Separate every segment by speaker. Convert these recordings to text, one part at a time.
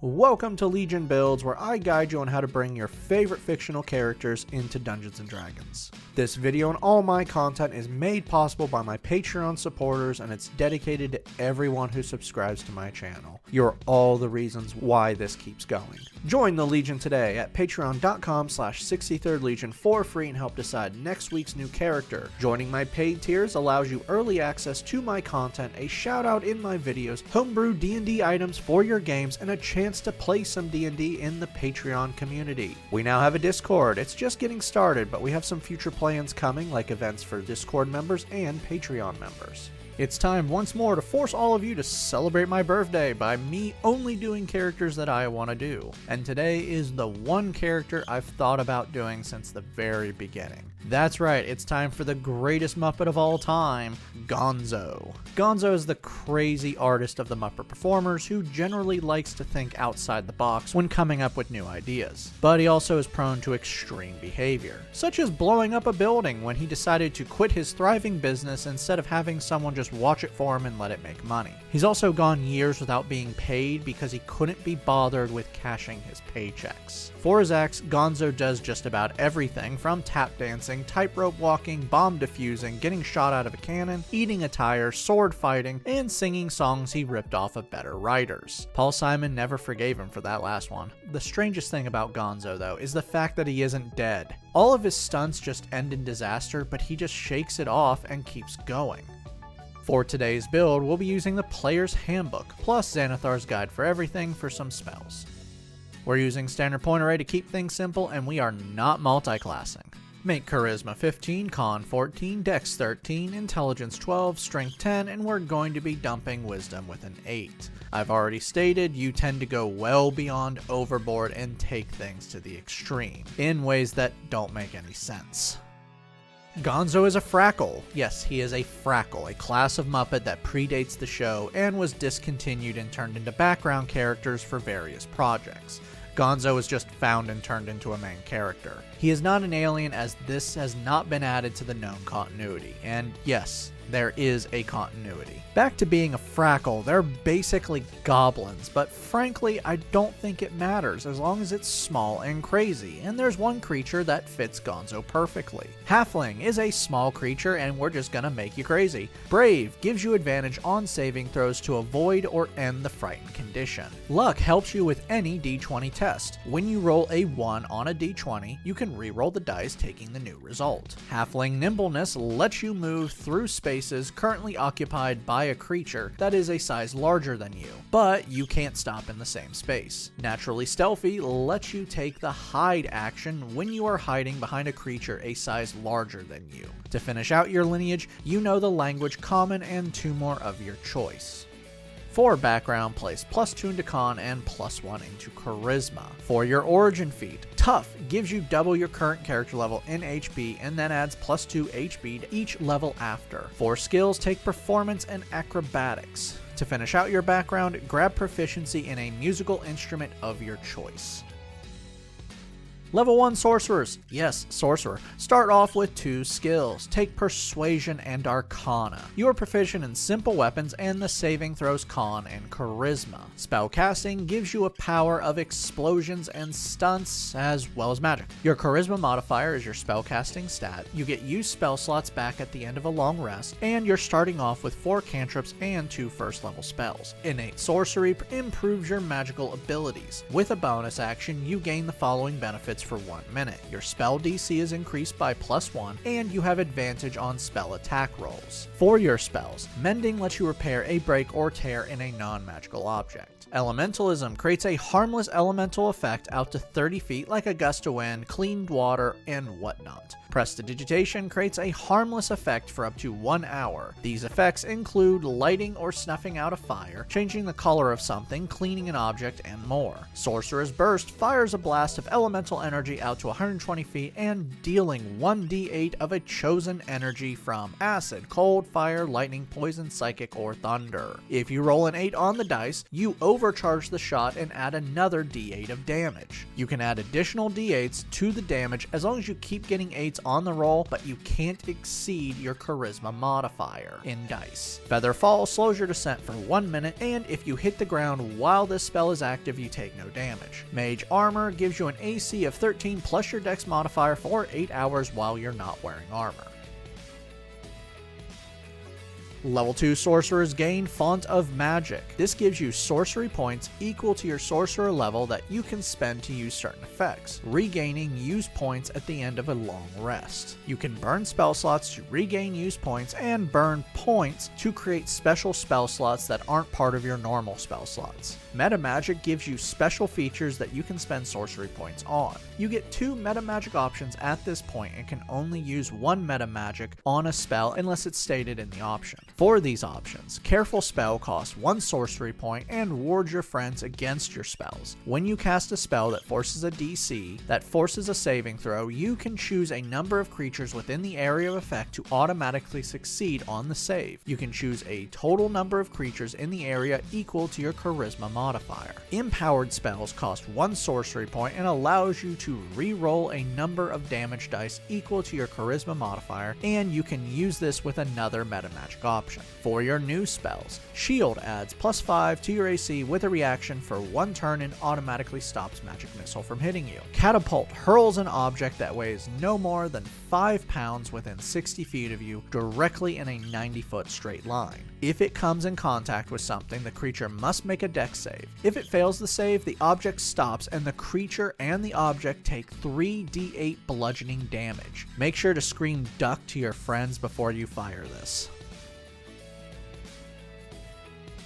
Speaker 1: Welcome to Legion Builds, where I guide you on how to bring your favorite fictional characters into Dungeons & Dragons. This video and all my content is made possible by my Patreon supporters, and it's dedicated to everyone who subscribes to my channel. You're all the reasons why this keeps going. Join the Legion today at patreon.com/63rdlegion for free and help decide next week's new character. Joining my paid tiers allows you early access to my content, a shout out in my videos, homebrew D&D items for your games, and a chance to play some D&D in the Patreon community. We now have a Discord. It's just getting started, but we have some future plans coming, like events for Discord members and Patreon members. It's time once more to force all of you to celebrate my birthday by me only doing characters that I want to do. And today is the one character I've thought about doing since the very beginning. That's right, it's time for the greatest Muppet of all time, Gonzo. Gonzo is the crazy artist of the Muppet performers who generally likes to think outside the box when coming up with new ideas. But he also is prone to extreme behavior, such as blowing up a building when he decided to quit his thriving business instead of having someone just watch it for him and let it make money. He's also gone years without being paid because he couldn't be bothered with cashing his paychecks. For his acts, Gonzo does just about everything from tap dancing, tightrope walking, bomb defusing, getting shot out of a cannon, eating a tire, sword fighting, and singing songs he ripped off of better writers. Paul Simon never forgave him for that last one. The strangest thing about Gonzo, though, is the fact that he isn't dead. All of his stunts just end in disaster, but he just shakes it off and keeps going. For today's build, we'll be using the Player's Handbook, plus Xanathar's Guide for Everything for some spells. We're using standard point array to keep things simple, and we are not multi-classing. Make Charisma 15, Con 14, Dex 13, Intelligence 12, Strength 10, and we're going to be dumping Wisdom with an 8. I've already stated you tend to go well beyond overboard and take things to the extreme, in ways that don't make any sense. Gonzo is a Frackle. Yes, he is a Frackle, a class of Muppet that predates the show and was discontinued and turned into background characters for various projects. Gonzo was just found and turned into a main character. He is not an alien, as this has not been added to the known continuity, and yes, there is a continuity. Back to being a Frackle, they're basically goblins, but frankly, I don't think it matters as long as it's small and crazy, and there's one creature that fits Gonzo perfectly. Halfling is a small creature, and we're just gonna make you crazy. Brave gives you advantage on saving throws to avoid or end the frightened condition. Luck helps you with any d20 test. When you roll a 1 on a d20, you can re-roll the dice, taking the new result. Halfling Nimbleness lets you move through spaces currently occupied by a creature that is a size larger than you, but you can't stop in the same space. Naturally Stealthy lets you take the hide action when you are hiding behind a creature a size larger than you. To finish out your lineage, you know the language Common and 2 more of your choice. For background, place +2 into Con and +1 into Charisma. For your origin feat, Tough gives you double your current character level in HP and then adds +2 HP to each level after. For skills, take Performance and Acrobatics. To finish out your background, grab Proficiency in a musical instrument of your choice. Level 1 Sorcerers. Yes, Sorcerer. Start off with 2 skills. Take Persuasion and Arcana. You are proficient in simple weapons and the saving throws Con and Charisma. Spellcasting gives you a power of explosions and stunts as well as magic. Your Charisma modifier is your spellcasting stat. You get used spell slots back at the end of a long rest, and you're starting off with 4 cantrips and 2 first level spells. Innate Sorcery improves your magical abilities. With a bonus action, you gain the following benefits for 1 minute. Your spell DC is increased by +1, and you have advantage on spell attack rolls. For your spells, Mending lets you repair a break or tear in a non-magical object. Elementalism creates a harmless elemental effect out to 30 feet like a gust of wind, cleaned water, and whatnot. Prestidigitation creates a harmless effect for up to 1 hour. These effects include lighting or snuffing out a fire, changing the color of something, cleaning an object, and more. Sorcerer's Burst fires a blast of elemental energy out to 120 feet and dealing 1d8 of a chosen energy from acid, cold, fire, lightning, poison, psychic, or thunder. If you roll an 8 on the dice, you overcharge the shot and add another d8 of damage. You can add additional d8s to the damage as long as you keep getting 8s on the roll, but you can't exceed your charisma modifier in dice. Feather Fall slows your descent for 1 minute, and if you hit the ground while this spell is active, you take no damage. Mage Armor gives you an AC of 13 plus your dex modifier for 8 hours while you're not wearing armor. Level 2 Sorcerers gain Font of Magic. This gives you sorcery points equal to your sorcerer level that you can spend to use certain effects, regaining use points at the end of a long rest. You can burn spell slots to regain use points and burn points to create special spell slots that aren't part of your normal spell slots. Meta Magic gives you special features that you can spend sorcery points on. You get 2 meta magic options at this point and can only use 1 meta magic on a spell unless it's stated in the option. For these options, Careful Spell costs 1 sorcery point and wards your friends against your spells. When you cast a spell that forces a DC that forces a saving throw, you can choose a number of creatures within the area of effect to automatically succeed on the save. You can choose a total number of creatures in the area equal to your charisma modifier. Empowered spells cost 1 sorcery point and allows you to re-roll a number of damage dice equal to your charisma modifier, and you can use this with another meta magic option. For your new spells, Shield adds +5 to your AC with a reaction for 1 turn and automatically stops magic missile from hitting you. Catapult hurls an object that weighs no more than 5 pounds within 60 feet of you directly in a 90-foot straight line. If it comes in contact with something, the creature must make a dex save. If it fails the save, the object stops and the creature and the object take 3d8 bludgeoning damage. Make sure to scream duck to your friends before you fire this.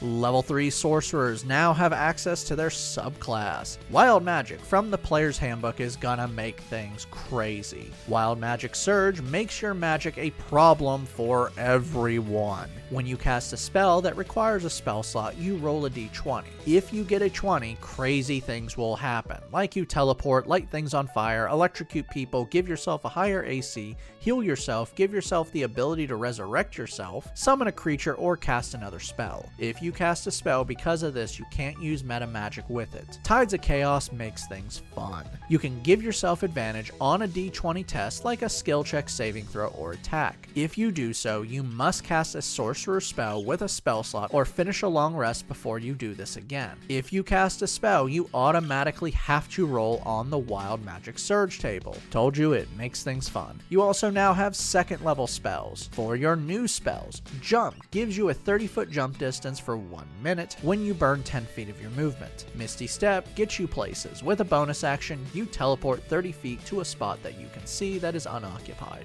Speaker 1: Level 3 Sorcerers now have access to their subclass. Wild Magic from the player's handbook is gonna make things crazy. Wild Magic Surge makes your magic a problem for everyone. When you cast a spell that requires a spell slot, you roll a d20. If you get a 20, crazy things will happen, like you teleport, light things on fire, electrocute people, give yourself a higher AC, heal yourself, give yourself the ability to resurrect yourself, summon a creature, or cast another spell. If you cast a spell because of this, you can't use meta magic with it. Tides of Chaos makes things fun. You can give yourself advantage on a d20 test like a skill check, saving throw, or attack. If you do so, you must cast a sorcerer spell with a spell slot or finish a long rest before you do this again. If you cast a spell, you automatically have to roll on the Wild Magic Surge table. Told you, it makes things fun. You also now have 2nd level spells. For your new spells, Jump gives you a 30-foot jump distance for 1 minute when you burn 10 feet of your movement. Misty Step gets you places. With a bonus action, you teleport 30 feet to a spot that you can see that is unoccupied.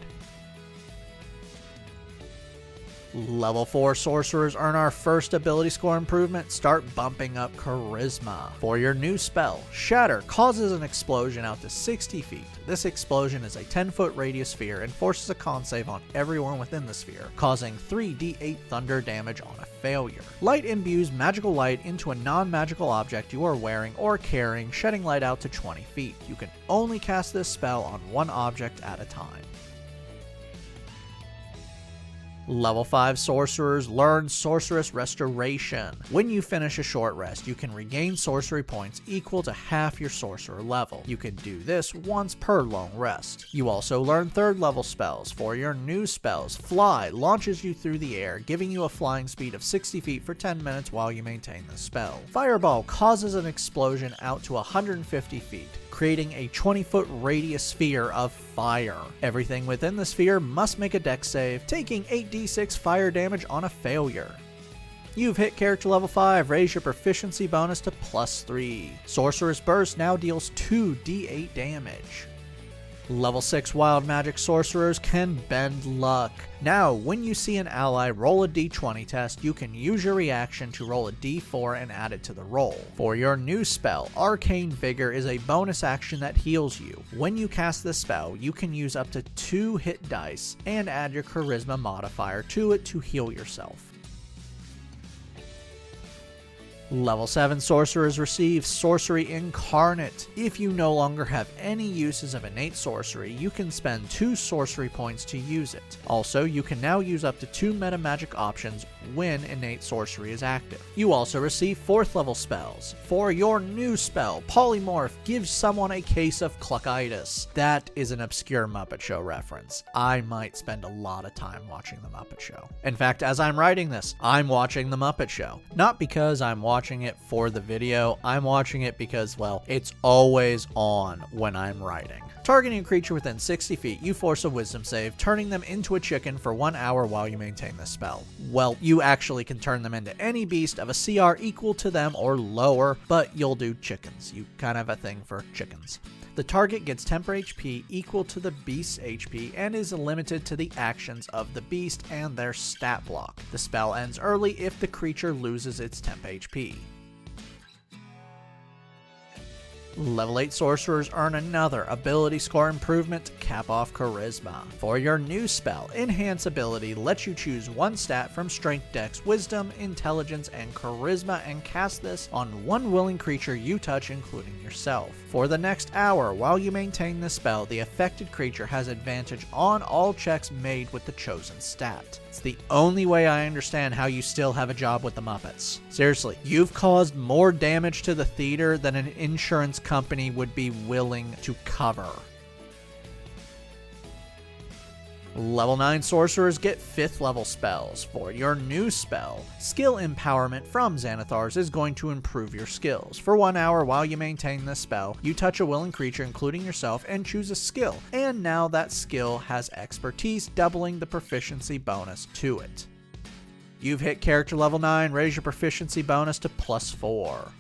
Speaker 1: Level 4 Sorcerers earn our first ability score improvement. Start bumping up Charisma. For your new spell, Shatter causes an explosion out to 60 feet. This explosion is a 10-foot radius sphere and forces a con save on everyone within the sphere, causing 3d8 thunder damage on a failure. Light imbues magical light into a non-magical object you are wearing or carrying, shedding light out to 20 feet. You can only cast this spell on 1 object at a time. Level 5 Sorcerers learn Sorceress Restoration. When you finish a short rest, you can regain sorcery points equal to half your sorcerer level. You can do this once per long rest. You also learn 3rd level spells. For your new spells, Fly launches you through the air, giving you a flying speed of 60 feet for 10 minutes while you maintain the spell. Fireball causes an explosion out to 150 feet, creating a 20-foot radius sphere of fire. Everything within the sphere must make a dex save, taking 8d6 fire damage on a failure. You've hit character level 5, raise your proficiency bonus to +3. Sorcerer's Burst now deals 2d8 damage. Level 6 Wild Magic Sorcerers can bend luck. Now, when you see an ally roll a d20 test, you can use your reaction to roll a d4 and add it to the roll. For your new spell, Arcane Vigor is a bonus action that heals you. When you cast this spell, you can use up to 2 hit dice and add your charisma modifier to it to heal yourself. Level 7 sorcerers receive Sorcery Incarnate. If you no longer have any uses of innate sorcery, you can spend 2 sorcery points to use it. Also, you can now use up to 2 meta magic options when innate sorcery is active. You also receive 4th level spells. For your new spell, Polymorph gives someone a case of cluckitis. That is an obscure Muppet Show reference. I might spend a lot of time watching the Muppet Show. In fact, as I'm writing this, I'm watching the Muppet Show. Not because I'm watching it for the video, I'm watching it because, well, it's always on when I'm writing. Targeting a creature within 60 feet, you force a wisdom save, turning them into a chicken for 1 hour while you maintain this spell. Well, you actually can turn them into any beast of a CR equal to them or lower, but you'll do chickens. You kind of have a thing for chickens. The target gets temper HP equal to the beast's HP and is limited to the actions of the beast and their stat block. The spell ends early if the creature loses its temp HP. Level 8 sorcerers earn another ability score improvement to cap off charisma. For your new spell, Enhance ability lets you choose one stat from Strength, Dex, Wisdom, Intelligence, and Charisma and cast this on one willing creature you touch, including yourself. For the next hour, while you maintain this spell, the affected creature has advantage on all checks made with the chosen stat. It's the only way I understand how you still have a job with the Muppets. Seriously, you've caused more damage to the theater than an insurance company would be willing to cover. Level 9 sorcerers get 5th level spells. For your new spell, Skill Empowerment from Xanathars is going to improve your skills. For 1 hour while you maintain this spell, you touch a willing creature including yourself and choose a skill, and now that skill has expertise, doubling the proficiency bonus to it. You've hit character level 9, raise your proficiency bonus to +4.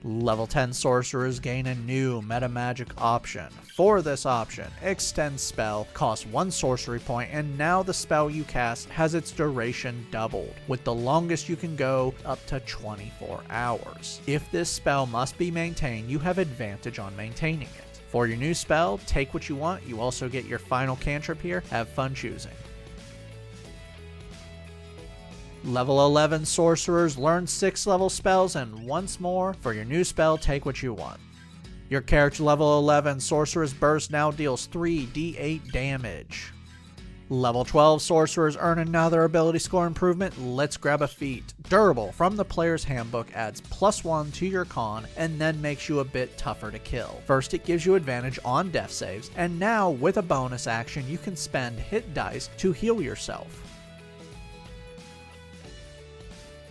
Speaker 1: Level 10 sorcerers gain a new meta magic option. For this option, Extend spell costs 1 sorcery point, and now the spell you cast has its duration doubled, with the longest you can go up to 24 hours. If this spell must be maintained, you have advantage on maintaining it. For your new spell, Take What You Want, you also get your final cantrip here. Have fun choosing. Level 11 sorcerers learn 6th level spells, and once more, for your new spell, Take What You Want. Your character level 11 sorcerer's burst now deals 3d8 damage. Level 12 sorcerers earn another ability score improvement, Let's Grab a Feat. Durable from the player's handbook adds +1 to your con and then makes you a bit tougher to kill. First, it gives you advantage on death saves, and now with a bonus action you can spend hit dice to heal yourself.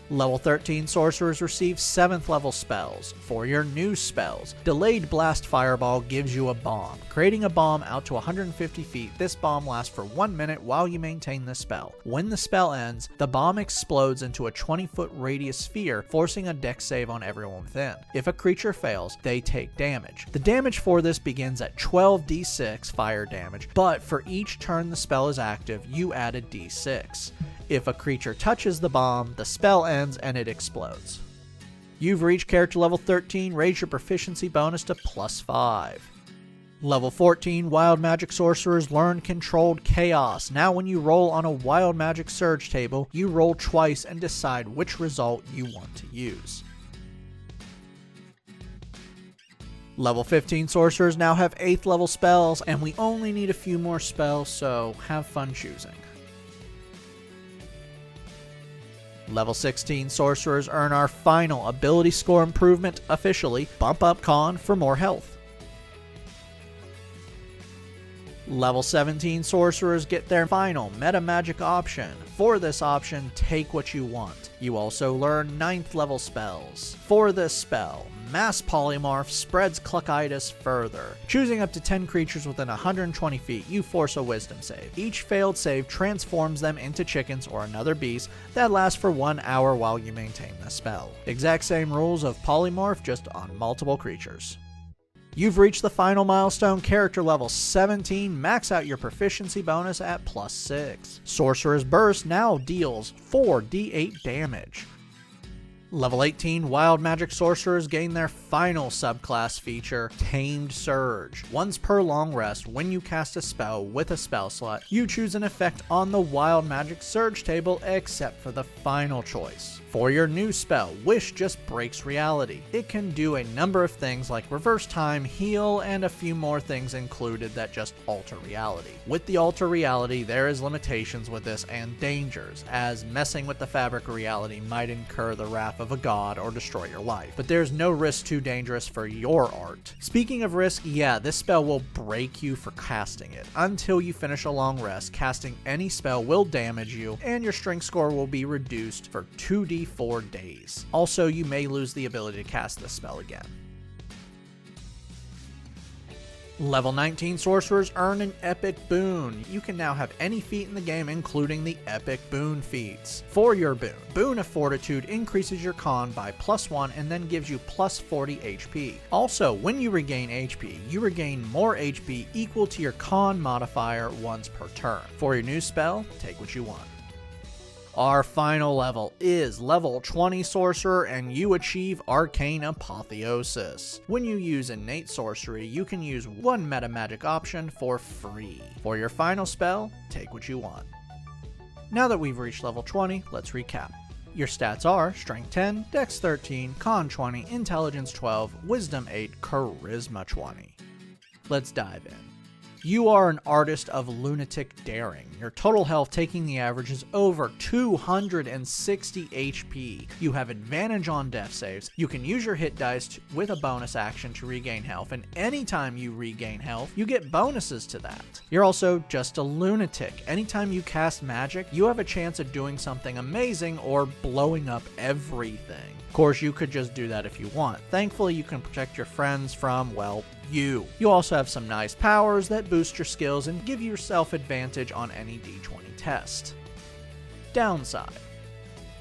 Speaker 1: Level 13 sorcerers receive 7th level spells. For your new spells, Delayed Blast Fireball gives you a bomb. Creating a bomb out to 150 feet, this bomb lasts for 1 minute while you maintain the spell. When the spell ends, the bomb explodes into a 20-foot radius sphere, forcing a dex save on everyone within. If a creature fails, they take damage. The damage for this begins at 12d6 fire damage, but for each turn the spell is active, you add a d6. If a creature touches the bomb, the spell ends and it explodes. You've reached character level 13, raise your proficiency bonus to +5. Level 14 Wild Magic sorcerers learn Controlled Chaos. Now when you roll on a Wild Magic surge table, you roll twice and decide which result you want to use. Level 15 sorcerers now have 8th level spells, and we only need a few more spells, so have fun choosing. Level 16 sorcerers earn our final ability score improvement officially, Bump Up Con for more health. Level 17 sorcerers get their final meta magic option. For this option, Take What You Want. You also learn 9th level spells. For this spell, Mass Polymorph spreads cluckitis further. Choosing up to 10 creatures within 120 feet, you force a wisdom save. Each failed save transforms them into chickens or another beast that lasts for 1 hour while you maintain the spell. Exact same rules of Polymorph, just on multiple creatures. You've reached the final milestone, character level 17, max out your proficiency bonus at +6. Sorcerer's Burst now deals 4d8 damage. Level 18 Wild Magic Sorcerers gain their final subclass feature, Tamed Surge. Once per long rest, when you cast a spell with a spell slot, you choose an effect on the Wild Magic Surge table except for the final choice. For your new spell, Wish just breaks reality. It can do a number of things like reverse time, heal, and a few more things included that just alter reality. With the alter reality, there is limitations with this and dangers, as messing with the fabric of reality might incur the wrath of a god or destroy your life, but there's no risk too dangerous for your art. Speaking of risk, yeah, this spell will break you for casting it. Until you finish a long rest, casting any spell will damage you, and your strength score will be reduced for 2d4 days. Also, you may lose the ability to cast this spell again. Level 19 Sorcerers earn an Epic Boon. You can now have any feat in the game, including the Epic Boon feats. For your boon, Boon of Fortitude increases your con by +1 and then gives you plus 40 HP. Also, when you regain HP, you regain more HP equal to your con modifier once per turn. For your new spell, take what you want. Our final level is level 20 Sorcerer, and you achieve Arcane Apotheosis. When you use Innate Sorcery, you can use one meta magic option for free. For your final spell, take what you want. Now that we've reached level 20, let's recap. Your stats are Strength 10, Dex 13, Con 20, Intelligence 12, Wisdom 8, Charisma 20. Let's dive in. You are an artist of lunatic daring. Your total health, taking the average, is over 260 HP. You have advantage on death saves. You can use your hit dice with a bonus action to regain health, and anytime you regain health, you get bonuses to that. You're also just a lunatic. Anytime you cast magic, you have a chance of doing something amazing or blowing up everything. Of course, you could just do that if you want. Thankfully, you can protect your friends from, well, you. You also have some nice powers that boost your skills and give yourself advantage on any D20 test. Downside.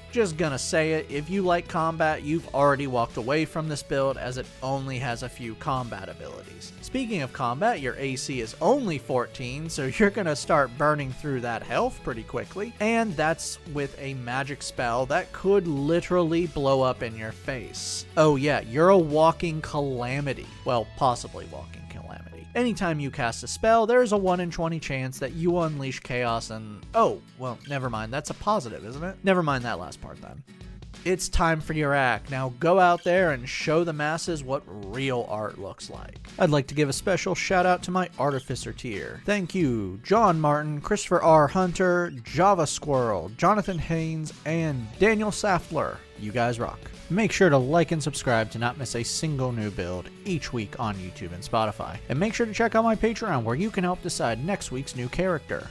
Speaker 1: Just gonna say it, if you like combat, you've already walked away from this build as it only has a few combat abilities. Speaking of combat, your AC is only 14, so you're gonna start burning through that health pretty quickly, and that's with a magic spell that could literally blow up in your face. Oh yeah, you're a walking calamity. Well, possibly walking calamity. Anytime you cast a spell, there's a 1 in 20 chance that you unleash chaos and... oh, well, never mind, that's a positive, isn't it? Never mind that last part then. It's time for your act. Now go out there and show the masses what real art looks like. I'd like to give a special shout out to my Artificer tier. Thank you, John Martin, Christopher R. Hunter, Java Squirrel, Jonathan Haynes, and Daniel Saftler. You guys rock. Make sure to like and subscribe to not miss a single new build each week on YouTube and Spotify. And make sure to check out my Patreon where you can help decide next week's new character.